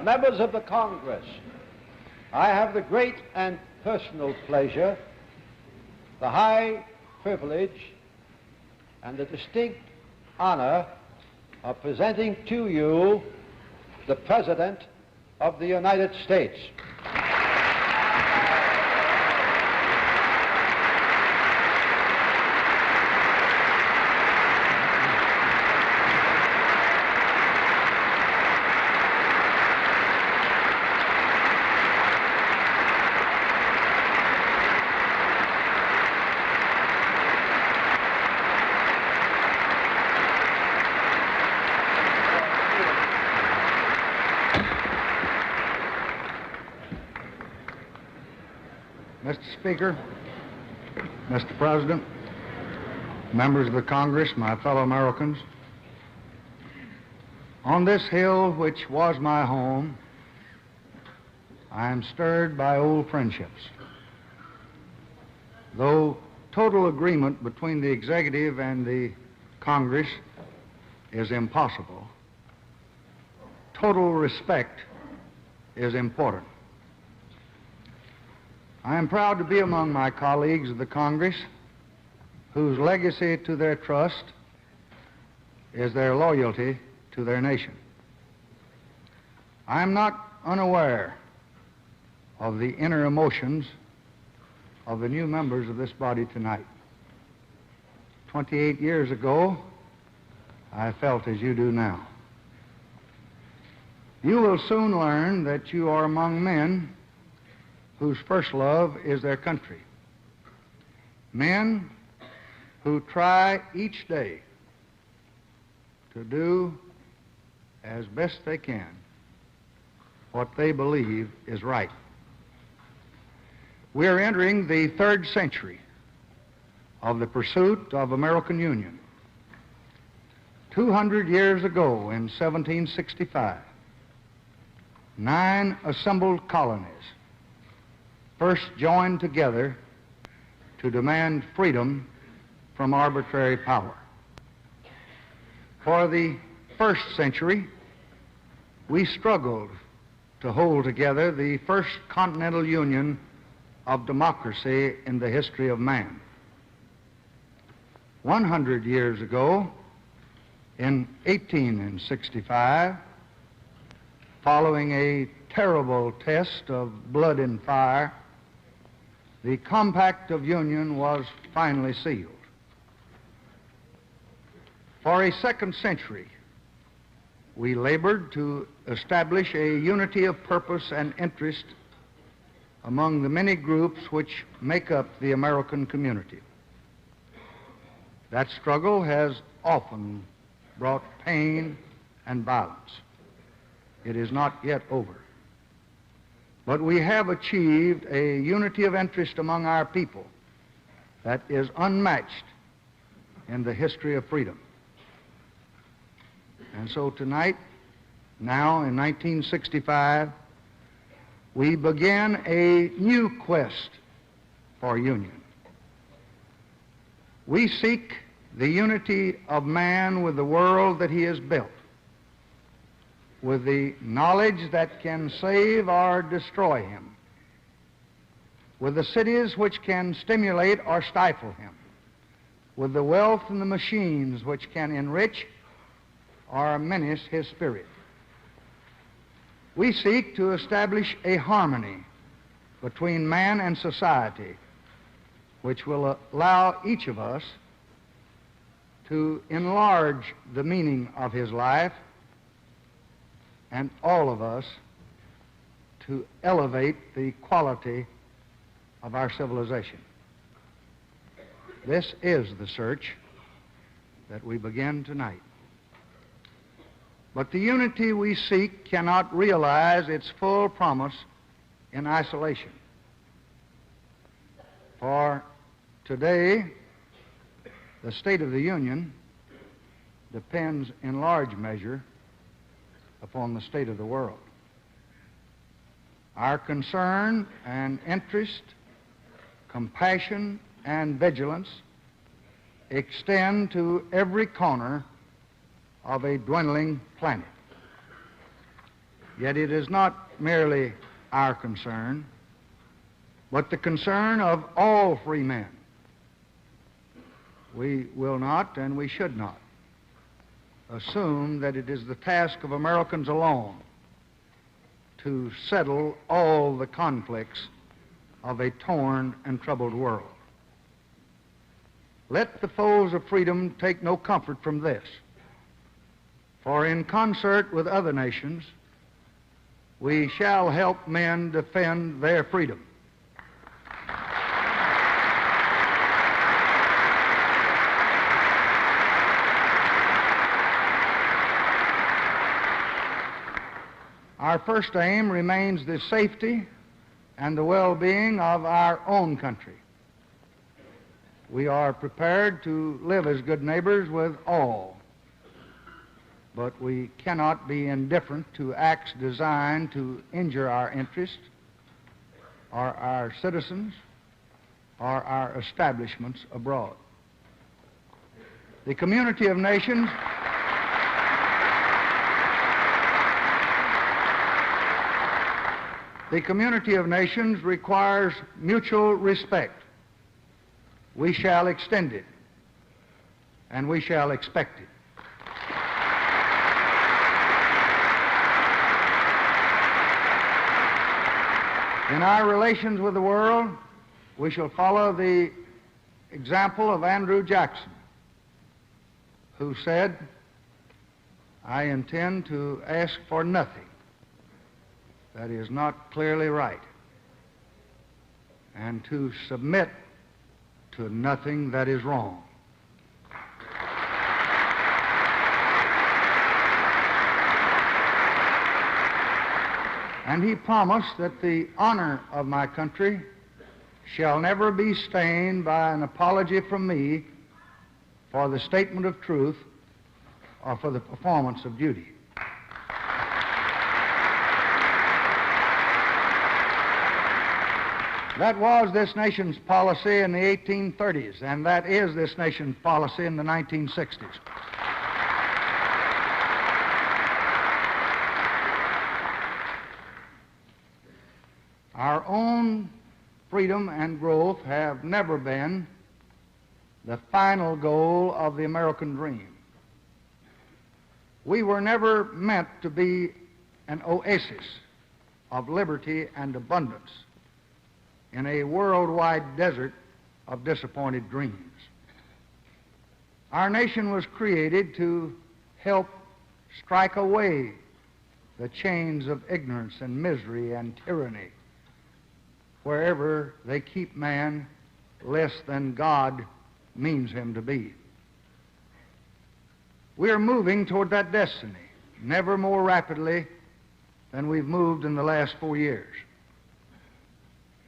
Members of the Congress, I have the great and personal pleasure, the high privilege, and the distinct honor of presenting to you the President of the United States. Mr. Speaker, Mr. President, members of the Congress, my fellow Americans, on this hill which was my home, I am stirred by old friendships. Though total agreement between the executive and the Congress is impossible, total respect is important. I am proud to be among my colleagues of the Congress whose legacy to their trust is their loyalty to their nation. I am not unaware of the inner emotions of the new members of this body tonight. 28 years ago, I felt as you do now. You will soon learn that you are among men whose first love is their country. Men who try each day to do as best they can what they believe is right. We are entering the third century of the pursuit of American Union. 200 years ago, in 1765, 9 assembled colonies first joined together to demand freedom from arbitrary power. For the first century, we struggled to hold together the first continental union of democracy in the history of man. 100 years ago, in 1865, following a terrible test of blood and fire, the Compact of Union was finally sealed. For a second century, we labored to establish a unity of purpose and interest among the many groups which make up the American community. That struggle has often brought pain and violence. It is not yet over. But we have achieved a unity of interest among our people that is unmatched in the history of freedom. And so tonight, now in 1965, we begin a new quest for union. We seek the unity of man with the world that he has built, with the knowledge that can save or destroy him, with the cities which can stimulate or stifle him, with the wealth and the machines which can enrich or menace his spirit. We seek to establish a harmony between man and society which will allow each of us to enlarge the meaning of his life and all of us to elevate the quality of our civilization. This is the search that we begin tonight. But the unity we seek cannot realize its full promise in isolation. For today, the state of the Union depends in large measure upon the state of the world. Our concern and interest, compassion and vigilance extend to every corner of a dwindling planet. Yet it is not merely our concern, but the concern of all free men. We will not, and we should not, assume that it is the task of Americans alone to settle all the conflicts of a torn and troubled world. Let the foes of freedom take no comfort from this, for in concert with other nations, we shall help men defend their freedom. Our first aim remains the safety and the well-being of our own country. We are prepared to live as good neighbors with all, but we cannot be indifferent to acts designed to injure our interests or our citizens or our establishments abroad. The community of nations requires mutual respect. We shall extend it, and we shall expect it. In our relations with the world, we shall follow the example of Andrew Jackson, who said, "I intend to ask for nothing that is not clearly right, and to submit to nothing that is wrong." And he promised that the honor of my country shall never be stained by an apology from me for the statement of truth or for the performance of duty. That was this nation's policy in the 1830s, and that is this nation's policy in the 1960s. Our own freedom and growth have never been the final goal of the American dream. We were never meant to be an oasis of liberty and abundance in a worldwide desert of disappointed dreams. Our nation was created to help strike away the chains of ignorance and misery and tyranny wherever they keep man less than God means him to be. We are moving toward that destiny, never more rapidly than we've moved in the last 4 years.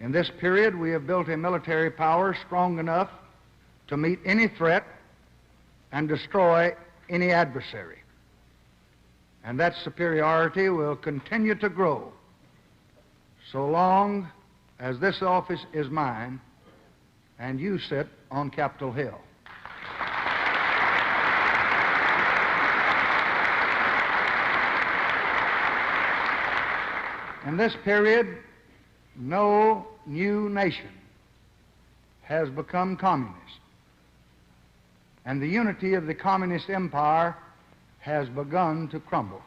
In this period, we have built a military power strong enough to meet any threat and destroy any adversary. And that superiority will continue to grow so long as this office is mine and you sit on Capitol Hill. In this period, no new nation has become communist, and the unity of the communist empire has begun to crumble.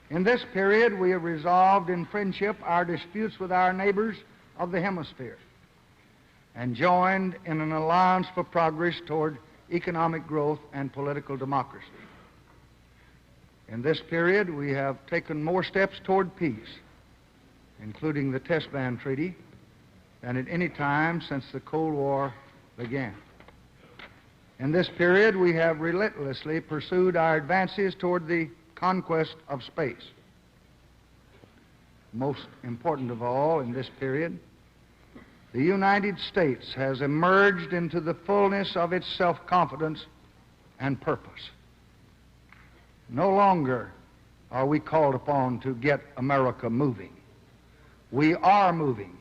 In this period, we have resolved in friendship our disputes with our neighbors of the hemisphere and joined in an alliance for progress toward economic growth and political democracy. In this period, we have taken more steps toward peace, including the Test Ban Treaty, than at any time since the Cold War began. In this period, we have relentlessly pursued our advances toward the conquest of space. Most important of all, in this period, the United States has emerged into the fullness of its self-confidence and purpose. No longer are we called upon to get America moving. We are moving.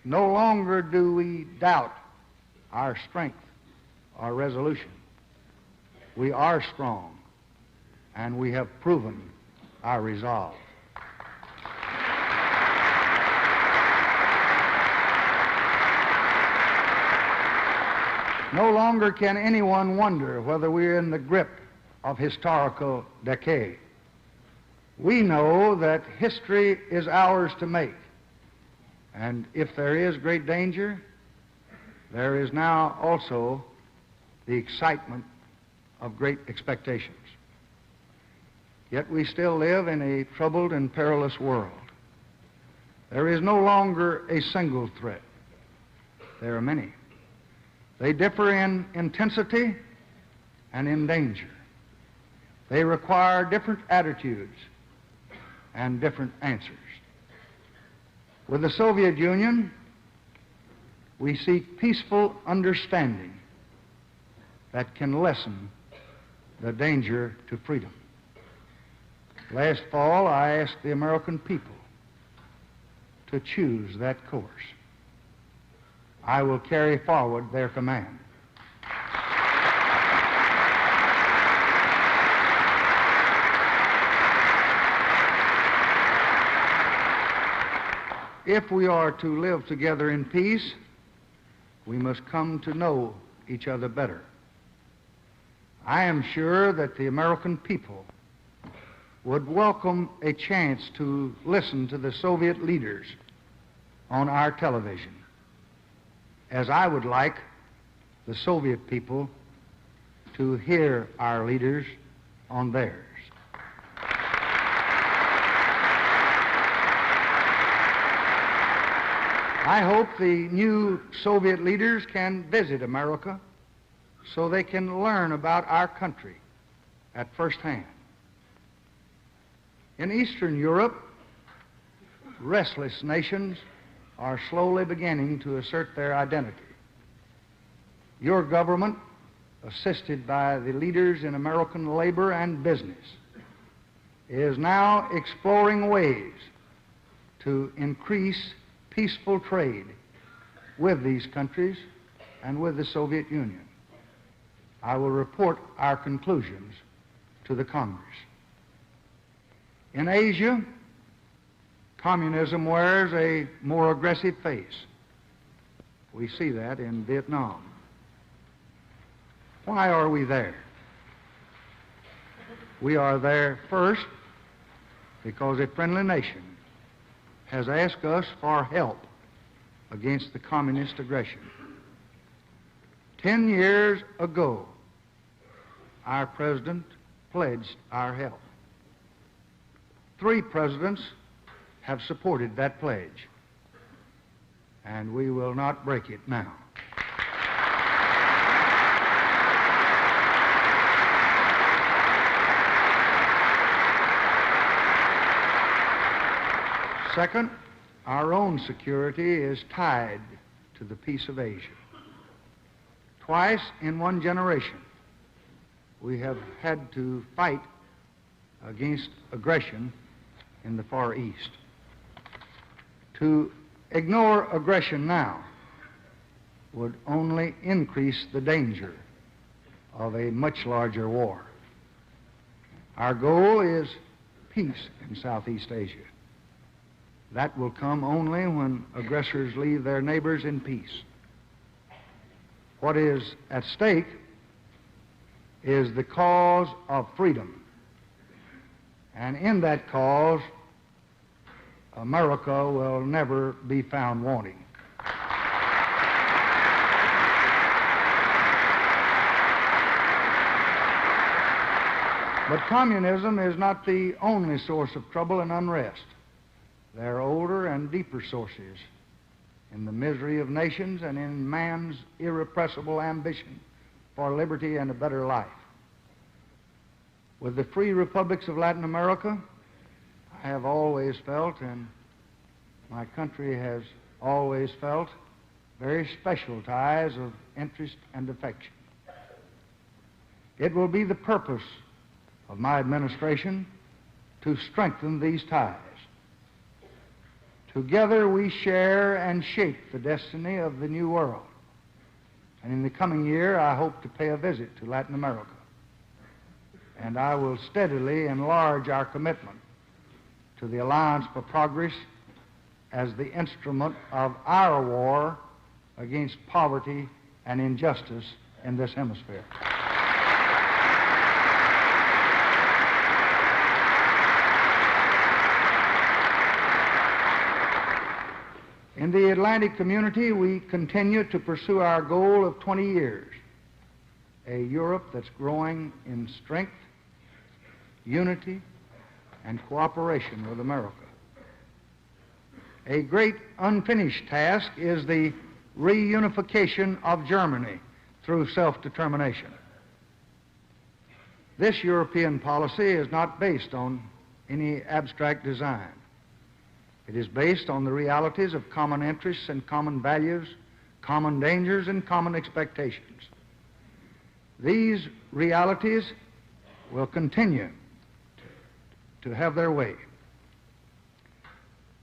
No longer do we doubt our strength, our resolution. We are strong, and we have proven our resolve. No longer can anyone wonder whether we're in the grip of historical decay. We know that history is ours to make, and if there is great danger, there is now also the excitement of great expectations. Yet we still live in a troubled and perilous world. There is no longer a single threat. There are many. They differ in intensity and in danger. They require different attitudes and different answers. With the Soviet Union, we seek peaceful understanding that can lessen the danger to freedom. Last fall, I asked the American people to choose that course. I will carry forward their command. If we are to live together in peace, we must come to know each other better. I am sure that the American people would welcome a chance to listen to the Soviet leaders on our television, as I would like the Soviet people to hear our leaders on theirs. I hope the new Soviet leaders can visit America so they can learn about our country at first hand. In Eastern Europe, restless nations are slowly beginning to assert their identity. Your government, assisted by the leaders in American labor and business, is now exploring ways to increase peaceful trade with these countries and with the Soviet Union. I will report our conclusions to the Congress. In Asia, communism wears a more aggressive face. We see that in Vietnam. Why are we there? We are there first because a friendly nation has asked us for help against the communist aggression. 10 years ago, our president pledged our help. 3 presidents have supported that pledge, and we will not break it now. Second, our own security is tied to the peace of Asia. Twice in one generation, we have had to fight against aggression in the Far East. To ignore aggression now would only increase the danger of a much larger war. Our goal is peace in Southeast Asia. That will come only when aggressors leave their neighbors in peace. What is at stake is the cause of freedom. And in that cause, America will never be found wanting. But communism is not the only source of trouble and unrest. There are older and deeper sources in the misery of nations and in man's irrepressible ambition for liberty and a better life. With the free republics of Latin America, I have always felt, and my country has always felt, very special ties of interest and affection. It will be the purpose of my administration to strengthen these ties. Together we share and shape the destiny of the new world. And in the coming year, I hope to pay a visit to Latin America. And I will steadily enlarge our commitment to the Alliance for Progress as the instrument of our war against poverty and injustice in this hemisphere. In the Atlantic community, we continue to pursue our goal of 20 years, a Europe that's growing in strength, unity, and cooperation with America. A great unfinished task is the reunification of Germany through self-determination. This European policy is not based on any abstract design. It is based on the realities of common interests and common values, common dangers and common expectations. These realities will continue to have their way.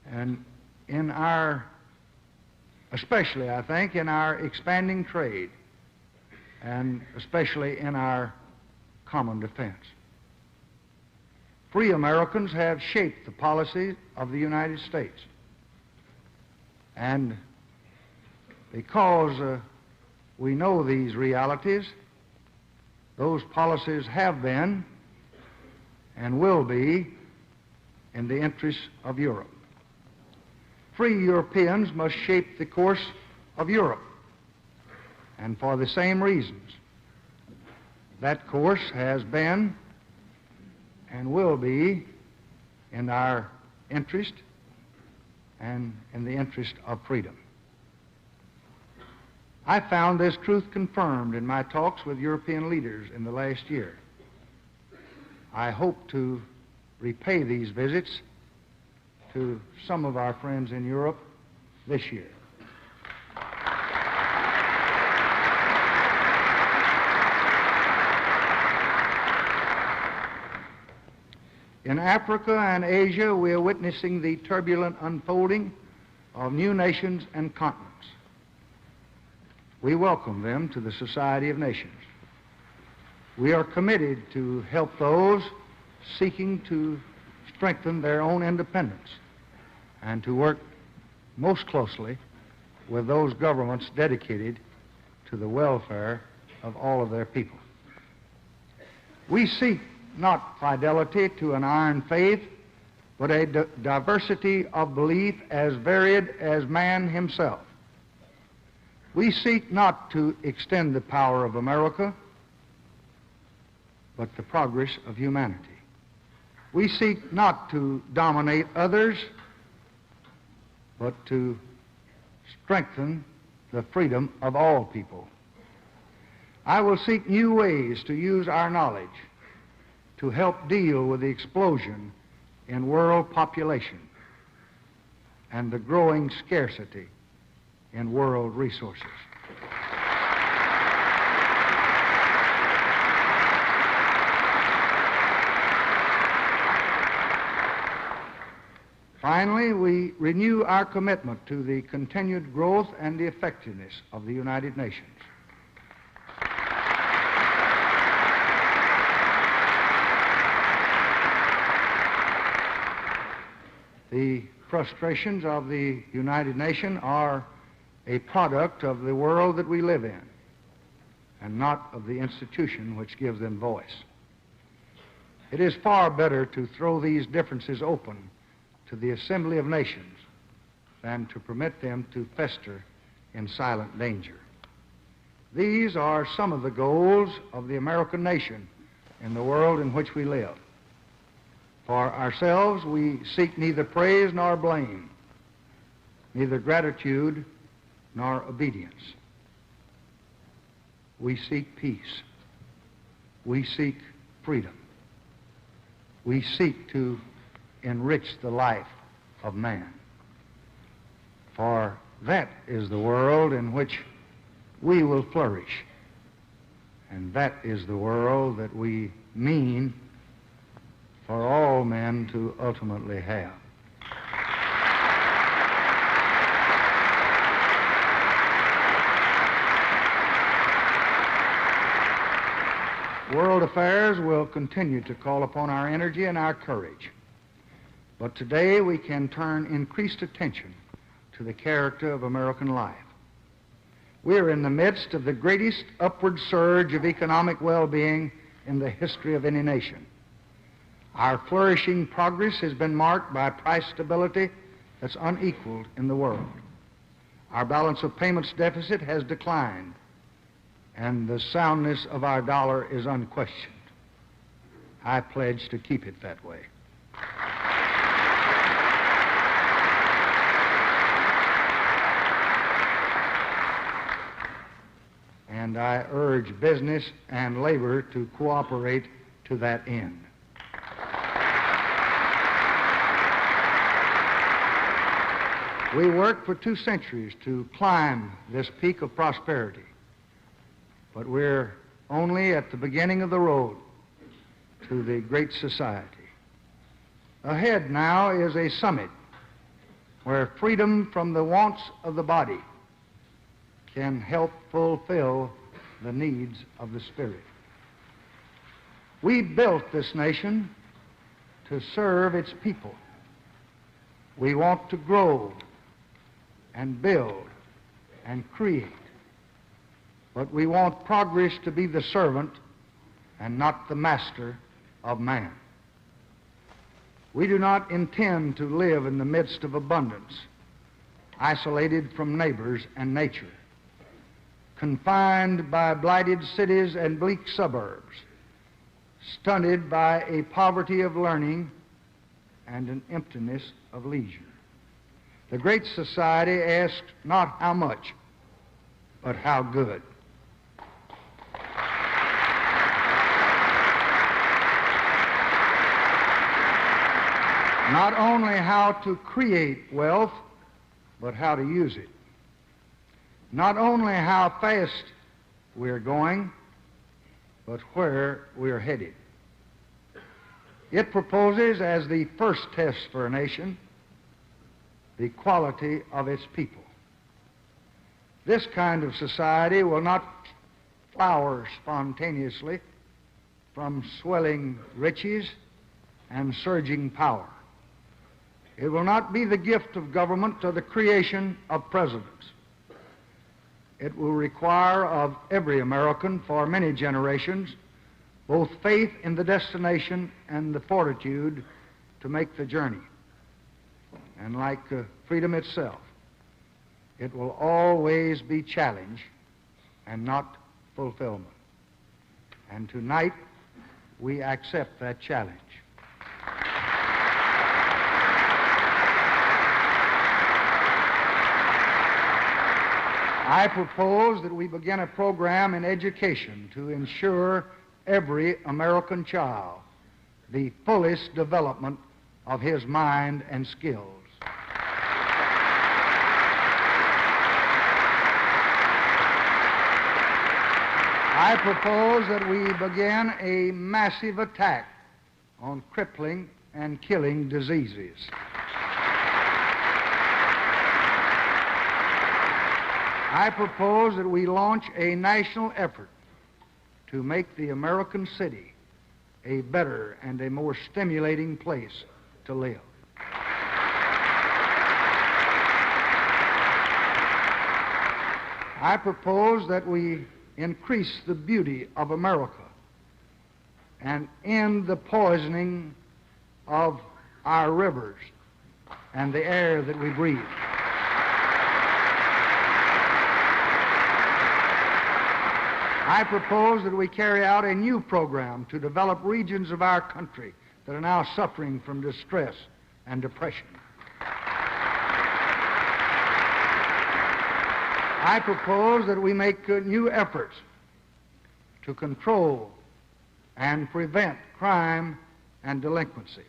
And in our, especially I think, in our expanding trade, and especially in our common defense. Free Americans have shaped the policy of the United States. And because we know these realities, those policies have been and will be in the interests of Europe. Free Europeans must shape the course of Europe, and for the same reasons. That course has been and will be in our interest and in the interest of freedom. I found this truth confirmed in my talks with European leaders in the last year. I hope to repay these visits to some of our friends in Europe this year. In Africa and Asia, we are witnessing the turbulent unfolding of new nations and continents. We welcome them to the Society of Nations. We are committed to help those seeking to strengthen their own independence and to work most closely with those governments dedicated to the welfare of all of their people. We seek not fidelity to an iron faith, but a diversity of belief as varied as man himself. We seek not to extend the power of America, but the progress of humanity. We seek not to dominate others, but to strengthen the freedom of all people. I will seek new ways to use our knowledge to help deal with the explosion in world population and the growing scarcity in world resources. Finally, we renew our commitment to the continued growth and the effectiveness of the United Nations. The frustrations of the United Nations are a product of the world that we live in, and not of the institution which gives them voice. It is far better to throw these differences open to the Assembly of Nations than to permit them to fester in silent danger. These are some of the goals of the American nation in the world in which we live. For ourselves, we seek neither praise nor blame, neither gratitude nor obedience. We seek peace. We seek freedom. We seek to enrich the life of man. For that is the world in which we will flourish. And that is the world that we mean for all men to ultimately have. World affairs will continue to call upon our energy and our courage. But today we can turn increased attention to the character of American life. We are in the midst of the greatest upward surge of economic well-being in the history of any nation. Our flourishing progress has been marked by price stability that's unequaled in the world. Our balance of payments deficit has declined, and the soundness of our dollar is unquestioned. I pledge to keep it that way. And I urge business and labor to cooperate to that end. We worked for 2 centuries to climb this peak of prosperity, but we're only at the beginning of the road to the great society. Ahead now is a summit where freedom from the wants of the body can help fulfill the needs of the spirit. We built this nation to serve its people. We want to grow and build and create, but we want progress to be the servant and not the master of man. We do not intend to live in the midst of abundance, isolated from neighbors and nature, confined by blighted cities and bleak suburbs, stunted by a poverty of learning and an emptiness of leisure. The great society asks not how much, but how good. Not only how to create wealth, but how to use it. Not only how fast we're going, but where we're headed. It proposes as the first test for a nation the quality of its people. This kind of society will not flower spontaneously from swelling riches and surging power. It will not be the gift of government or the creation of presidents. It will require of every American for many generations both faith in the destination and the fortitude to make the journey. And like freedom itself, it will always be challenge and not fulfillment. And tonight, we accept that challenge. I propose that we begin a program in education to ensure every American child the fullest development of his mind and skills. I propose that we begin a massive attack on crippling and killing diseases. I propose that we launch a national effort to make the American city a better and a more stimulating place to live. I propose that we increase the beauty of America and end the poisoning of our rivers and the air that we breathe. I propose that we carry out a new program to develop regions of our country that are now suffering from distress and depression. I propose that we make new efforts to control and prevent crime and delinquency.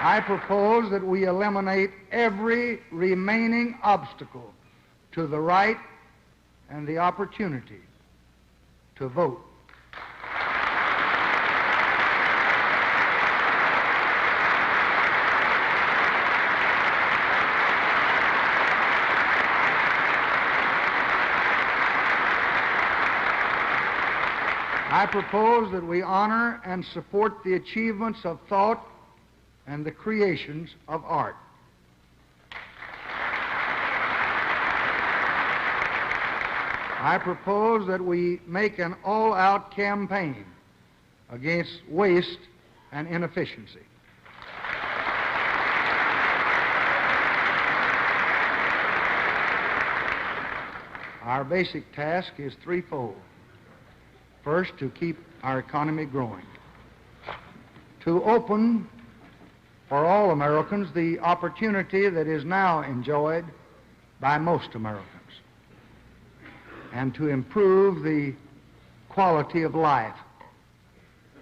I propose that we eliminate every remaining obstacle to the right and the opportunity to vote. I propose that we honor and support the achievements of thought and the creations of art. I propose that we make an all-out campaign against waste and inefficiency. Our basic task is threefold. First, to keep our economy growing. To open for all Americans the opportunity that is now enjoyed by most Americans. And to improve the quality of life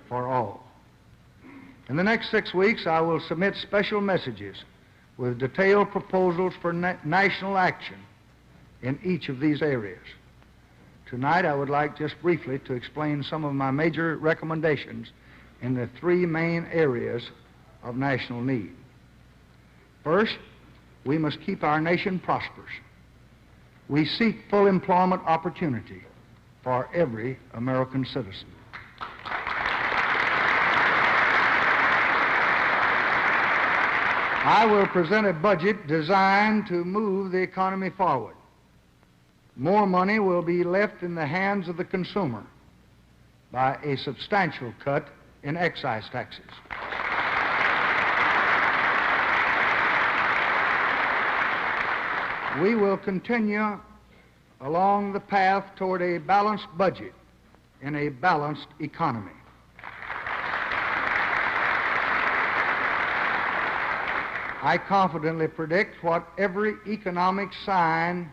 for all. In the next 6 weeks, I will submit special messages with detailed proposals for national action in each of these areas. Tonight, I would like just briefly to explain some of my major recommendations in the three main areas of national need. First, we must keep our nation prosperous. We seek full employment opportunity for every American citizen. I will present a budget designed to move the economy forward. More money will be left in the hands of the consumer by a substantial cut in excise taxes. We will continue along the path toward a balanced budget in a balanced economy. I confidently predict what every economic sign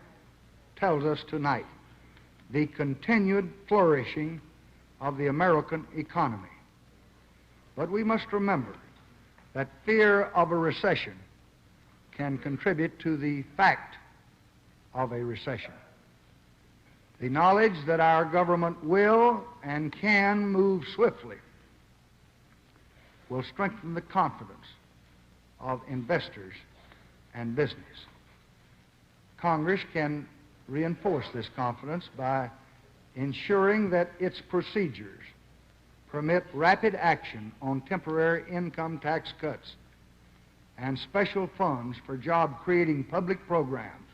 tells us tonight: the continued flourishing of the American economy. But we must remember that fear of a recession can contribute to the fact of a recession. The knowledge that our government will and can move swiftly will strengthen the confidence of investors and business. Congress can reinforce this confidence by ensuring that its procedures permit rapid action on temporary income tax cuts and special funds for job-creating public programs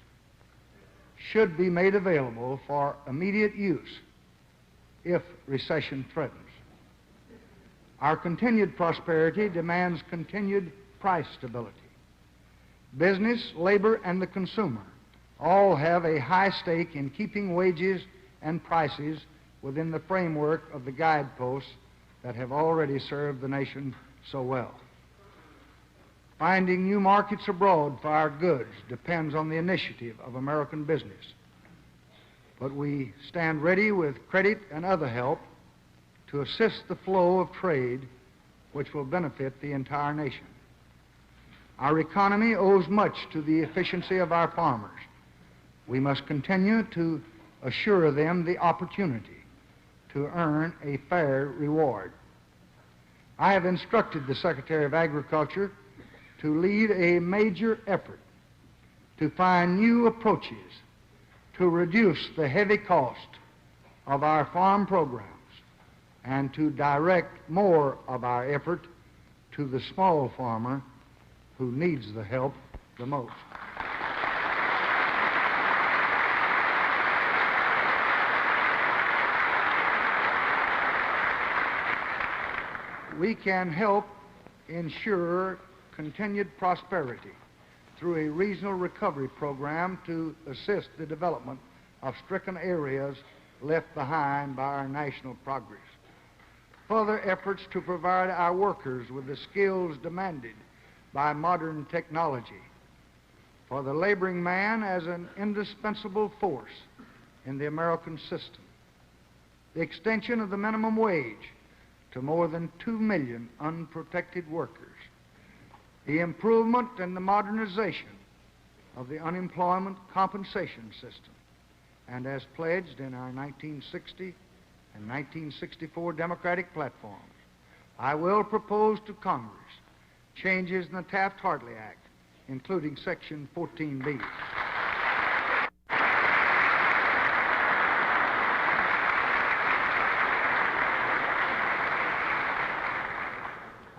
should be made available for immediate use if recession threatens. Our continued prosperity demands continued price stability. Business, labor, and the consumer all have a high stake in keeping wages and prices within the framework of the guideposts that have already served the nation so well. Finding new markets abroad for our goods depends on the initiative of American business. But we stand ready with credit and other help to assist the flow of trade which will benefit the entire nation. Our economy owes much to the efficiency of our farmers. We must continue to assure them the opportunity to earn a fair reward. I have instructed the Secretary of Agriculture to lead a major effort to find new approaches to reduce the heavy cost of our farm programs and to direct more of our effort to the small farmer who needs the help the most. We can help ensure continued prosperity through a regional recovery program to assist the development of stricken areas left behind by our national progress. Further efforts to provide our workers with the skills demanded by modern technology, for the laboring man as an indispensable force in the American system. The extension of the minimum wage to more than 2 million unprotected workers. The improvement and the modernization of the unemployment compensation system, and as pledged in our 1960 and 1964 Democratic platforms, I will propose to Congress changes in the Taft-Hartley Act, including Section 14B.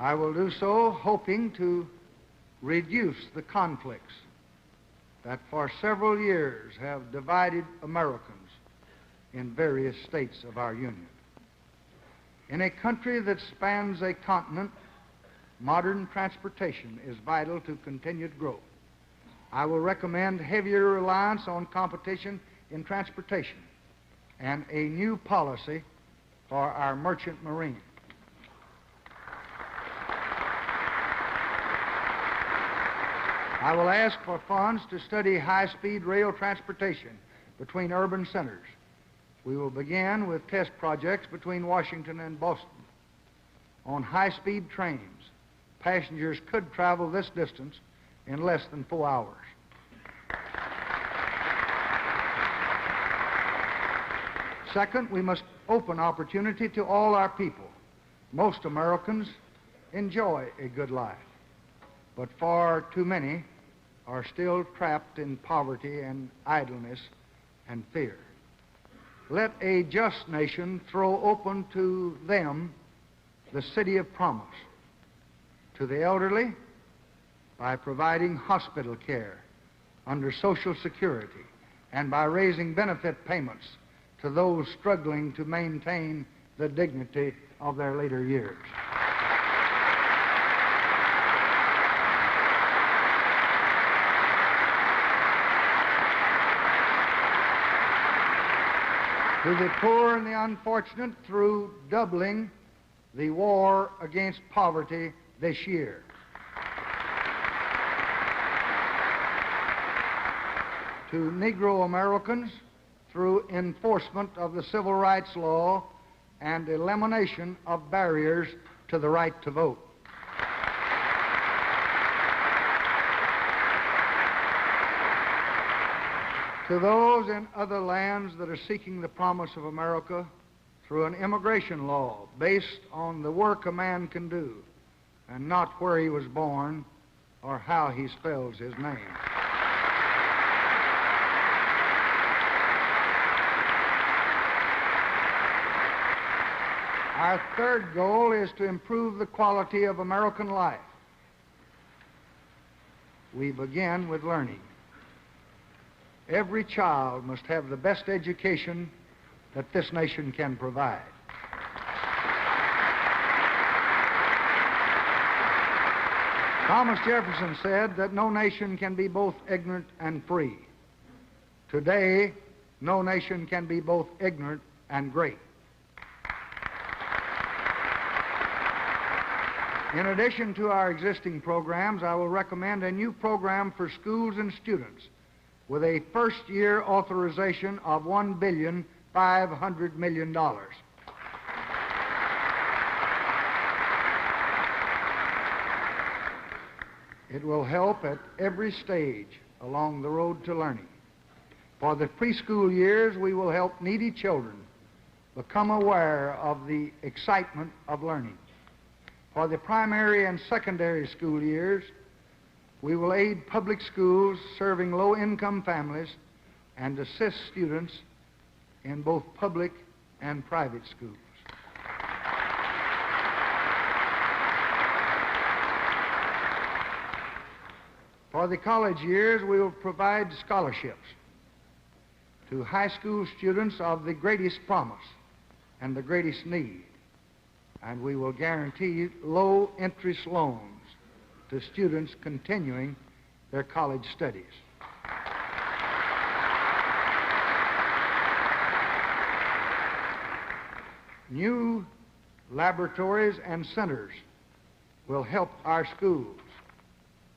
I will do so hoping to reduce the conflicts that for several years have divided Americans in various states of our Union. In a country that spans a continent, modern transportation is vital to continued growth. I will recommend heavier reliance on competition in transportation and a new policy for our merchant marine. I will ask for funds to study high-speed rail transportation between urban centers. We will begin with test projects between Washington and Boston. On high-speed trains, passengers could travel this distance in less than 4 hours. Second, we must open opportunity to all our people. Most Americans enjoy a good life, but far too many are still trapped in poverty and idleness and fear. Let a just nation throw open to them the city of promise. To the elderly, by providing hospital care under Social Security and by raising benefit payments to those struggling to maintain the dignity of their later years. To the poor and the unfortunate through doubling the war against poverty this year. To Negro Americans through enforcement of the civil rights law and elimination of barriers to the right to vote. To those in other lands that are seeking the promise of America through an immigration law based on the work a man can do and not where he was born or how he spells his name. Our third goal is to improve the quality of American life. We begin with learning. Every child must have the best education that this nation can provide. Thomas Jefferson said that no nation can be both ignorant and free. Today, no nation can be both ignorant and great. In addition to our existing programs, I will recommend a new program for schools and students with a first-year authorization of $1,500,000,000. It will help at every stage along the road to learning. For the preschool years, we will help needy children become aware of the excitement of learning. For the primary and secondary school years, we will aid public schools serving low-income families and assist students in both public and private schools. For the college years, we will provide scholarships to high school students of the greatest promise and the greatest need, and we will guarantee low-interest loans to students continuing their college studies. New laboratories and centers will help our schools,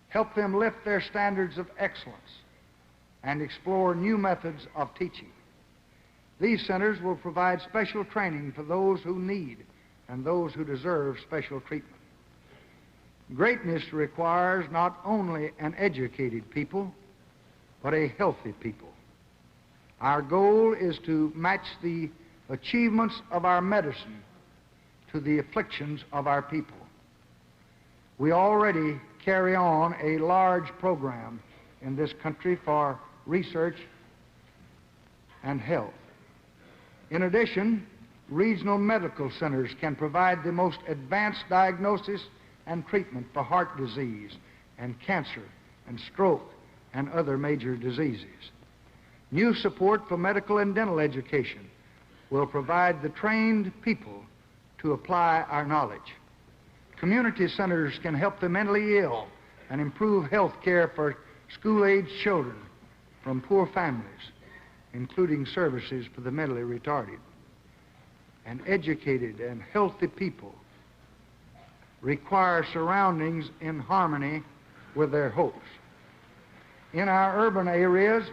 help them lift their standards of excellence, and explore new methods of teaching. These centers will provide special training for those who need and those who deserve special treatment. Greatness requires not only an educated people, but a healthy people. Our goal is to match the achievements of our medicine to the afflictions of our people. We already carry on a large program in this country for research and health. In addition, regional medical centers can provide the most advanced diagnosis and treatment for heart disease and cancer and stroke and other major diseases. New support for medical and dental education will provide the trained people to apply our knowledge. Community centers can help the mentally ill and improve health care for school-aged children from poor families, including services for the mentally retarded. And educated and healthy people require surroundings in harmony with their hopes. In our urban areas,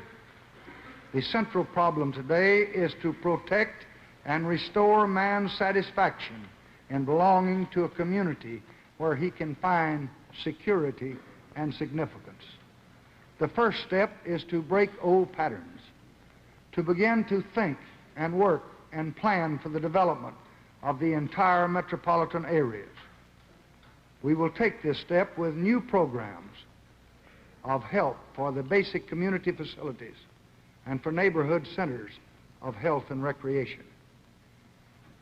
the central problem today is to protect and restore man's satisfaction in belonging to a community where he can find security and significance. The first step is to break old patterns, to begin to think and work and plan for the development of the entire metropolitan areas. We will take this step with new programs of help for the basic community facilities and for neighborhood centers of health and recreation.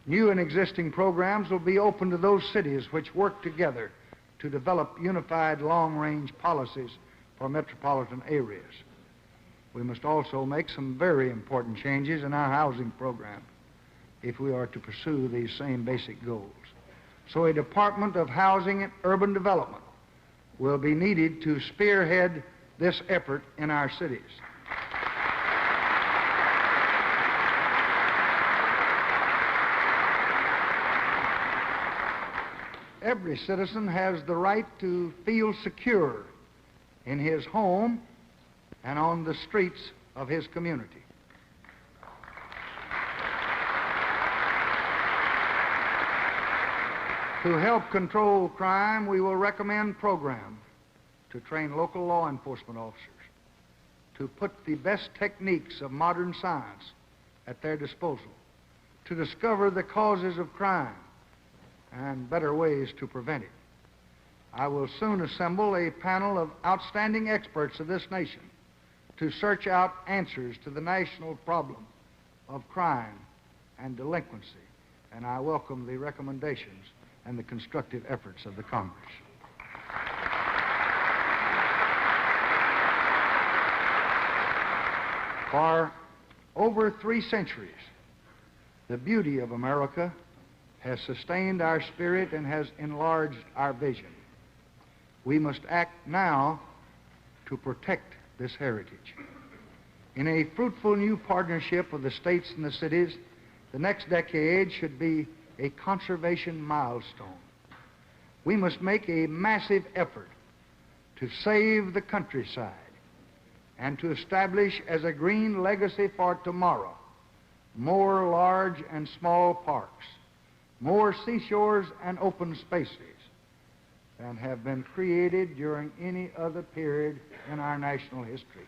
New and existing programs will be open to those cities which work together to develop unified long-range policies for metropolitan areas. We must also make some very important changes in our housing program if we are to pursue these same basic goals. So a Department of Housing and Urban Development will be needed to spearhead this effort in our cities. Every citizen has the right to feel secure in his home and on the streets of his community. To help control crime, we will recommend programs to train local law enforcement officers, to put the best techniques of modern science at their disposal, to discover the causes of crime and better ways to prevent it. I will soon assemble a panel of outstanding experts of this nation to search out answers to the national problem of crime and delinquency, and I welcome the recommendations and the constructive efforts of the Congress. For over 3 centuries, the beauty of America has sustained our spirit and has enlarged our vision. We must act now to protect this heritage. In a fruitful new partnership of the states and the cities, the next decade should be a conservation milestone. We must make a massive effort to save the countryside and to establish as a green legacy for tomorrow more large and small parks, more seashores and open spaces than have been created during any other period in our national history.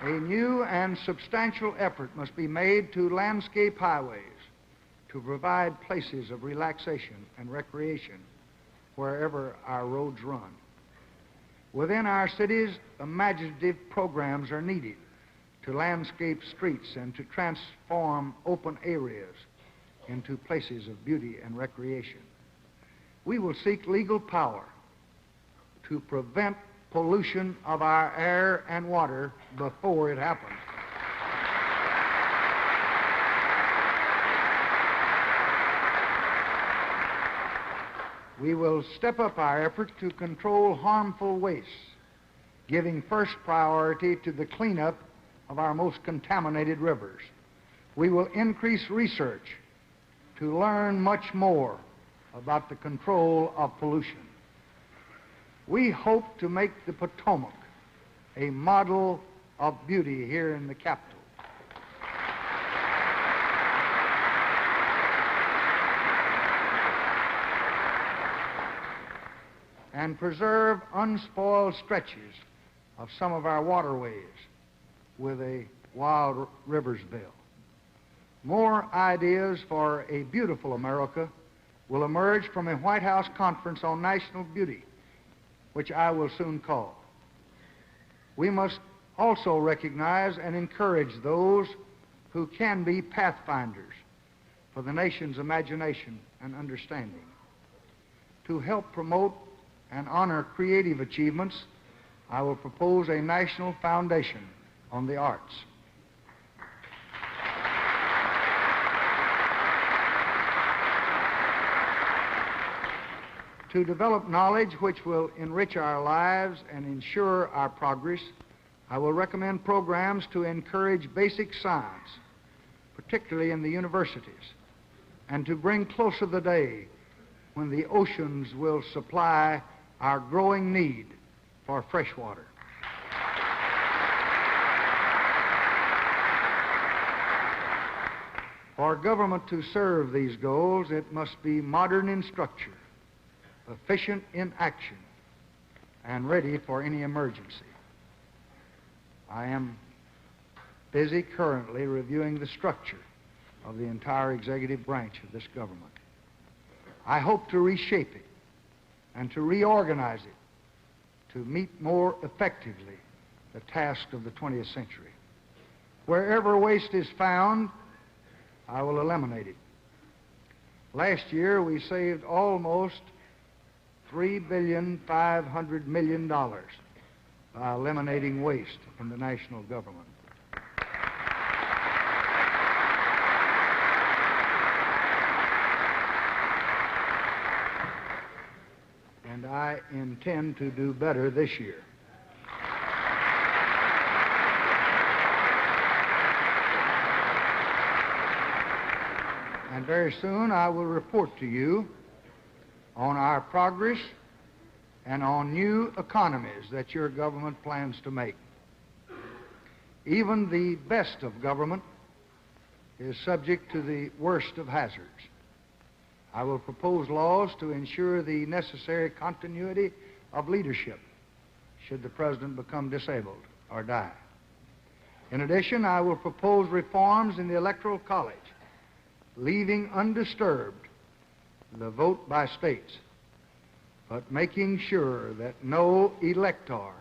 A new and substantial effort must be made to landscape highways to provide places of relaxation and recreation wherever our roads run. Within our cities, imaginative programs are needed to landscape streets and to transform open areas into places of beauty and recreation. We will seek legal power to prevent pollution of our air and water before it happens. We will step up our effort to control harmful wastes, giving first priority to the cleanup of our most contaminated rivers. We will increase research to learn much more about the control of pollution. We hope to make the Potomac a model of beauty here in the capital. And preserve unspoiled stretches of some of our waterways with a wild rivers bill. More ideas for a beautiful America will emerge from a White House conference on national beauty, which I will soon call. We must also recognize and encourage those who can be pathfinders for the nation's imagination and understanding. To help promote and honor creative achievements, I will propose a national foundation on the arts. To develop knowledge which will enrich our lives and ensure our progress, I will recommend programs to encourage basic science, particularly in the universities, and to bring closer the day when the oceans will supply our growing need for fresh water. For government to serve these goals, it must be modern in structure, efficient in action, and ready for any emergency. I am busy currently reviewing the structure of the entire executive branch of this government. I hope to reshape it and to reorganize it to meet more effectively the task of the 20th century. Wherever waste is found, I will eliminate it. Last year, we saved almost $3.5 billion by eliminating waste in the national government. And I intend to do better this year. And very soon I will report to you on our progress and on new economies that your government plans to make. Even the best of government is subject to the worst of hazards. I will propose laws to ensure the necessary continuity of leadership should the president become disabled or die. In addition, I will propose reforms in the Electoral College, leaving undisturbed the vote by states, but making sure that no elector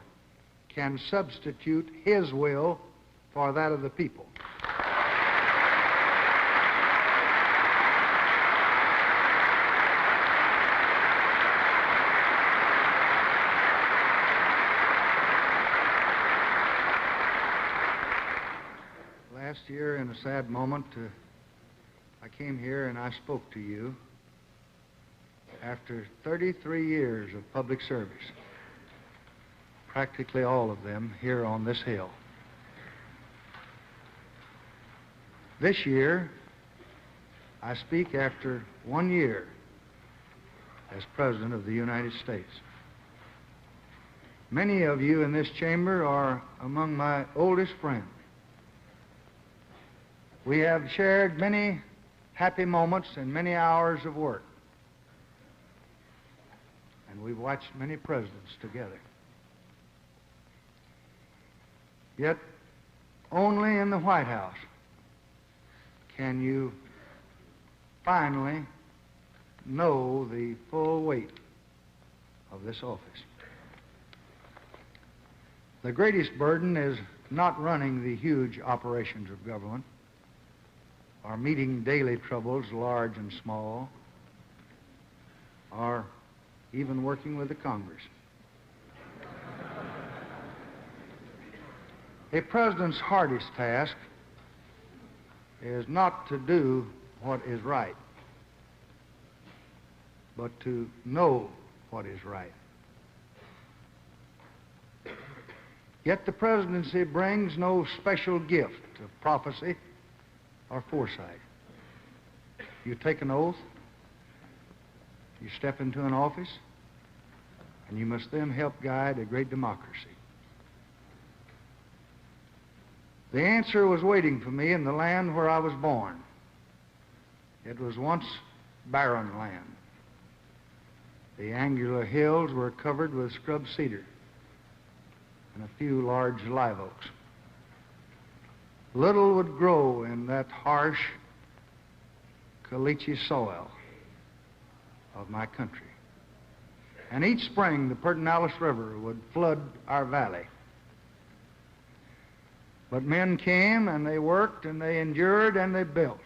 can substitute his will for that of the people. Last year, in a sad moment, I came here and I spoke to you after 33 years of public service, practically all of them here on this hill. This year, I speak after 1 year as President of the United States. Many of you in this chamber are among my oldest friends. We have shared many happy moments and many hours of work. And we've watched many presidents together. Yet, only in the White House can you finally know the full weight of this office. The greatest burden is not running the huge operations of government or meeting daily troubles, large and small, or even working with the Congress. A president's hardest task is not to do what is right, but to know what is right. Yet the presidency brings no special gift of prophecy or foresight. You take an oath, you step into an office, and you must then help guide a great democracy. The answer was waiting for me in the land where I was born. It was once barren land. The angular hills were covered with scrub cedar and a few large live oaks. Little would grow in that harsh, caliche soil of my country. And each spring, the Pedernales River would flood our valley. But men came and they worked and they endured and they built.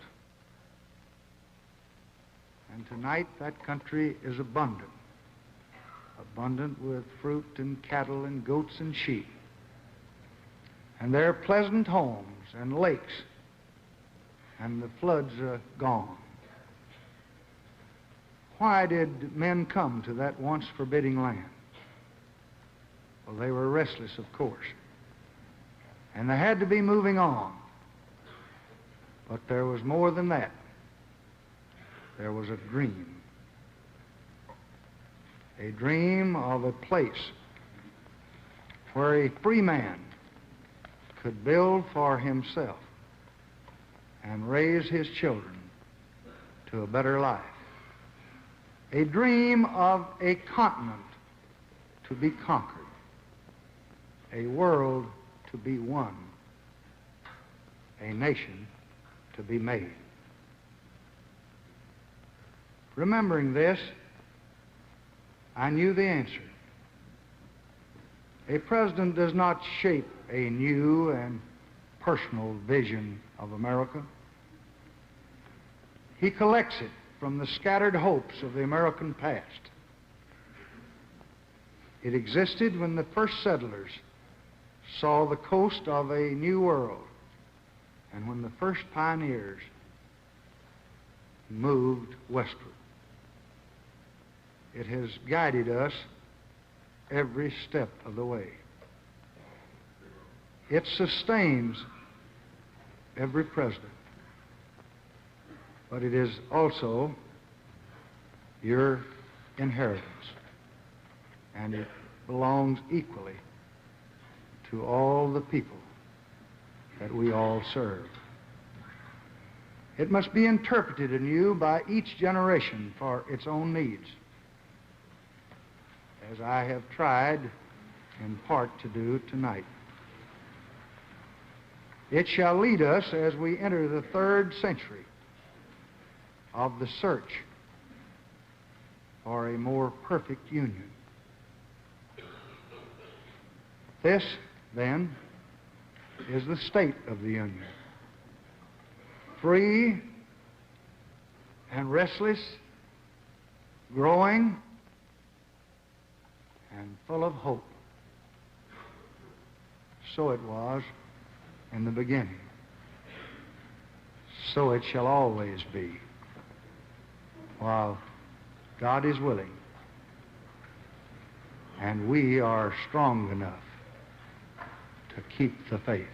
And tonight that country is abundant. Abundant with fruit and cattle and goats and sheep. And there are pleasant homes and lakes. And the floods are gone. Why did men come to that once forbidding land? Well, they were restless, of course. And they had to be moving on. But there was more than that. There was a dream. A dream of a place where a free man could build for himself and raise his children to a better life. A dream of a continent to be conquered. A world to be won. A nation to be made. Remembering this, I knew the answer. A president does not shape a new and personal vision of America. He collects it from the scattered hopes of the American past. It existed when the first settlers saw the coast of a new world and when the first pioneers moved westward. It has guided us every step of the way. It sustains every president. But it is also your inheritance. And it belongs equally to all the people that we all serve. It must be interpreted anew by each generation for its own needs, as I have tried in part to do tonight. It shall lead us as we enter the 3rd century of the search for a more perfect union. This, then, is the state of the Union. Free and restless, growing and full of hope. So it was in the beginning. So it shall always be, while God is willing and we are strong enough to keep the faith.